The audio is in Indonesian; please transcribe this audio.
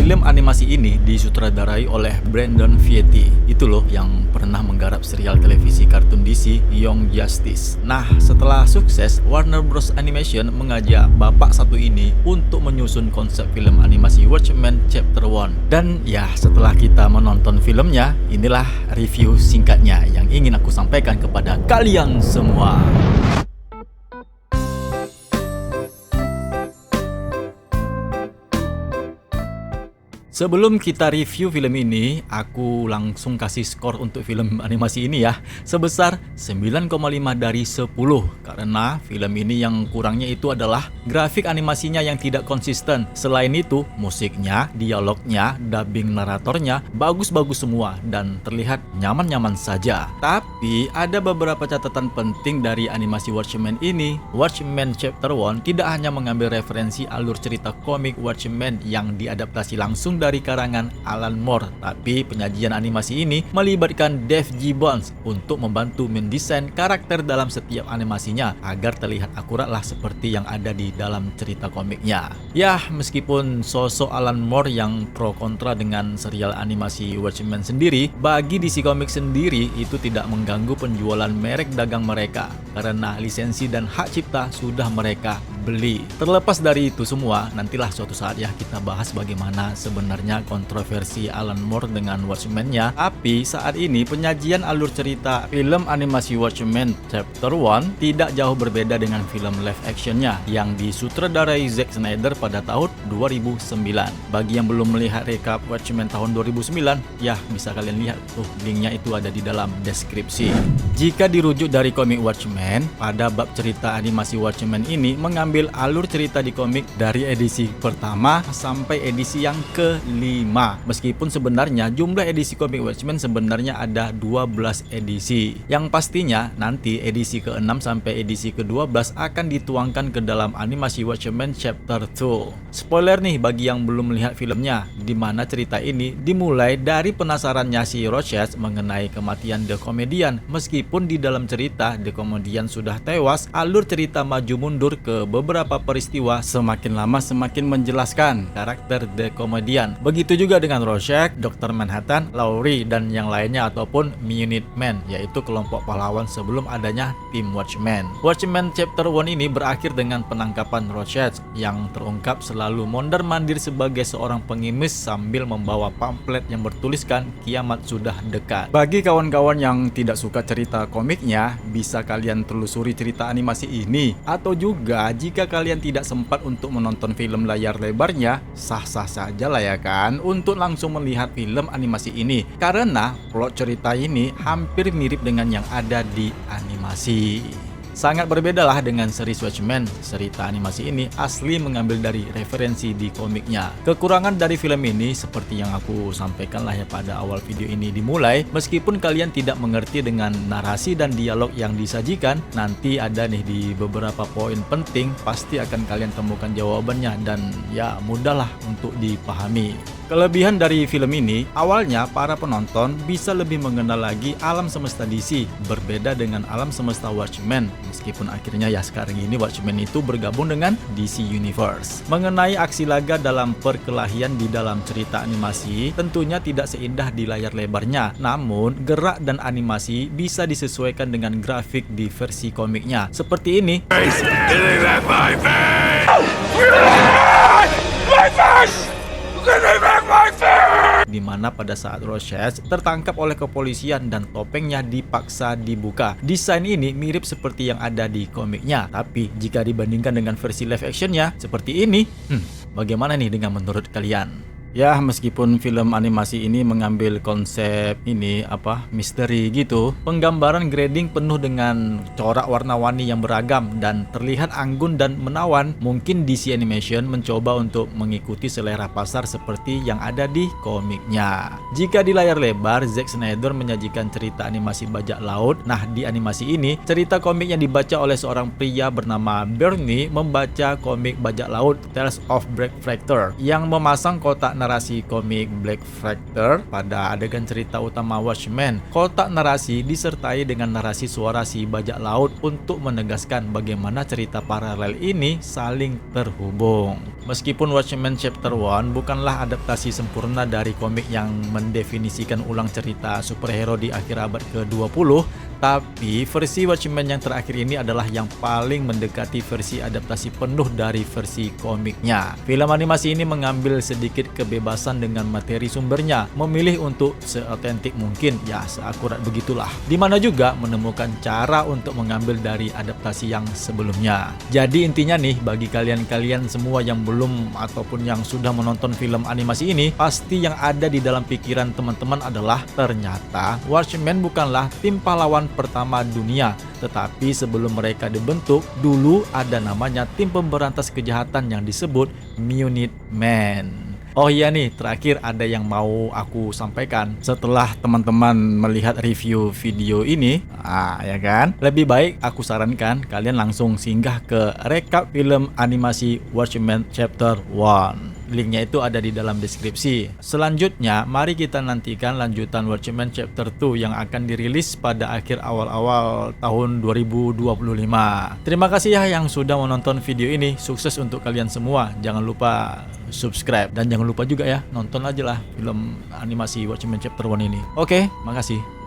Film animasi ini disutradarai oleh Brandon Vietti. Itu loh yang pernah menggarap serial televisi kartun DC Young Justice. Nah, setelah sukses, Warner Bros Animation mengajak bapak satu ini untuk menyusun konsep film animasi Watchmen Chapter 1. Dan ya, setelah kita menonton filmnya, inilah review singkatnya yang ingin aku sampaikan kepada kalian semua. Sebelum kita review film ini, aku langsung kasih skor untuk film animasi ini ya, sebesar 9,5 dari 10. Karena film ini yang kurangnya itu adalah grafik animasinya yang tidak konsisten. Selain itu, musiknya, dialognya, dubbing naratornya bagus-bagus semua dan terlihat nyaman-nyaman saja. Tapi ada beberapa catatan penting dari animasi Watchmen ini. Watchmen Chapter 1 tidak hanya mengambil referensi alur cerita komik Watchmen yang diadaptasi langsung dari karangan Alan Moore, tapi penyajian animasi ini melibatkan Dave Gibbons untuk membantu mendesain karakter dalam setiap animasinya agar terlihat akuratlah seperti yang ada di dalam cerita komiknya. Ya, meskipun sosok Alan Moore yang pro kontra dengan serial animasi Watchmen sendiri, bagi DC Comics sendiri itu tidak mengganggu penjualan merek dagang mereka karena lisensi dan hak cipta sudah mereka beli. Terlepas dari itu semua, nantilah suatu saat ya kita bahas bagaimana sebenarnya kontroversi Alan Moore dengan Watchmen-nya. Tapi saat ini penyajian alur cerita film animasi Watchmen Chapter 1 tidak jauh berbeda dengan film live actionnya yang disutradarai Zack Snyder pada tahun 2009. Bagi yang belum melihat rekap Watchmen tahun 2009, ya bisa kalian lihat tuh linknya itu ada di dalam deskripsi. Jika dirujuk dari komik Watchmen, pada bab cerita animasi Watchmen ini mengambil alur cerita di komik dari edisi pertama sampai edisi yang kelima. Meskipun sebenarnya jumlah edisi komik Watchmen sebenarnya ada 12 edisi. Yang pastinya nanti edisi ke-6 sampai edisi ke-12 akan dituangkan ke dalam animasi Watchmen Chapter 2. Spoiler nih bagi yang belum melihat filmnya, di mana cerita ini dimulai dari penasarannya si Rorschach mengenai kematian The Comedian. Meskipun di dalam cerita The Comedian sudah tewas, alur cerita maju mundur ke beberapa peristiwa semakin lama semakin menjelaskan karakter The Comedian. Begitu juga dengan Rorschach, Dr. Manhattan, Laurie, dan yang lainnya ataupun Minutemen, yaitu kelompok pahlawan sebelum adanya tim Watchmen. Watchmen Chapter 1 ini berakhir dengan penangkapan Rorschach yang terungkap selalu mondar-mandir sebagai seorang pengemis sambil membawa pamflet yang bertuliskan kiamat sudah dekat. Bagi kawan-kawan yang tidak suka cerita komiknya, bisa kalian telusuri cerita animasi ini, atau juga jika kalian tidak sempat untuk menonton film layar lebarnya, sah-sah saja lah ya kan untuk langsung melihat film animasi ini, karena plot cerita ini hampir mirip dengan yang ada di animasi. Sangat berbeda lah dengan series Watchmen. Cerita animasi ini asli mengambil dari referensi di komiknya. Kekurangan dari film ini seperti yang aku sampaikan lah ya pada awal video ini dimulai. Meskipun kalian tidak mengerti dengan narasi dan dialog yang disajikan, nanti ada nih di beberapa poin penting pasti akan kalian temukan jawabannya dan ya mudahlah untuk dipahami. Kelebihan dari film ini, awalnya para penonton bisa lebih mengenal lagi alam semesta DC, berbeda dengan alam semesta Watchmen. Meskipun akhirnya ya sekarang ini Watchmen itu bergabung dengan DC Universe. Mengenai aksi laga dalam perkelahian di dalam cerita animasi, tentunya tidak seindah di layar lebarnya. Namun, gerak dan animasi bisa disesuaikan dengan grafik di versi komiknya. Seperti ini. Di mana pada saat Rorschach tertangkap oleh kepolisian dan topengnya dipaksa dibuka. Desain ini mirip seperti yang ada di komiknya, tapi jika dibandingkan dengan versi live actionnya seperti ini, bagaimana nih dengan menurut kalian? Ya, meskipun film animasi ini mengambil konsep ini misteri gitu, penggambaran grading penuh dengan corak warna-warni yang beragam dan terlihat anggun dan menawan. Mungkin DC Animation mencoba untuk mengikuti selera pasar seperti yang ada di komiknya. Jika di layar lebar Zack Snyder menyajikan cerita animasi bajak laut, nah di animasi ini cerita komik yang dibaca oleh seorang pria bernama Bernie membaca komik bajak laut Tales of Black Fractor yang memasang kotak narasi komik Black Fractor pada adegan cerita utama Watchmen. Kotak narasi disertai dengan narasi suara si bajak laut untuk menegaskan bagaimana cerita paralel ini saling terhubung. Meskipun Watchmen Chapter 1 bukanlah adaptasi sempurna dari komik yang mendefinisikan ulang cerita superhero di akhir abad ke-20, tapi versi Watchmen yang terakhir ini adalah yang paling mendekati versi adaptasi penuh dari versi komiknya. Film animasi ini mengambil sedikit kebebasan dengan materi sumbernya, memilih untuk seotentik mungkin, ya seakurat begitulah. Dimana juga menemukan cara untuk mengambil dari adaptasi yang sebelumnya. Jadi intinya nih, bagi kalian-kalian semua yang belum ataupun yang sudah menonton film animasi ini, pasti yang ada di dalam pikiran teman-teman adalah ternyata Watchmen bukanlah tim pahlawan pertama dunia, tetapi sebelum mereka dibentuk, dulu ada namanya tim pemberantas kejahatan yang disebut Minutemen. Oh iya nih, terakhir ada yang mau aku sampaikan. Setelah teman-teman melihat review video ini, ya kan, lebih baik aku sarankan kalian langsung singgah ke rekap film animasi Watchmen Chapter 1. Linknya itu ada di dalam deskripsi. Selanjutnya, mari kita nantikan lanjutan Watchmen Chapter 2 yang akan dirilis pada akhir awal-awal tahun 2025. Terima kasih ya yang sudah menonton video ini. Sukses untuk kalian semua. Jangan lupa subscribe dan jangan lupa juga ya nonton aja lah film animasi Watchmen Chapter 1 ini. Oke, makasih.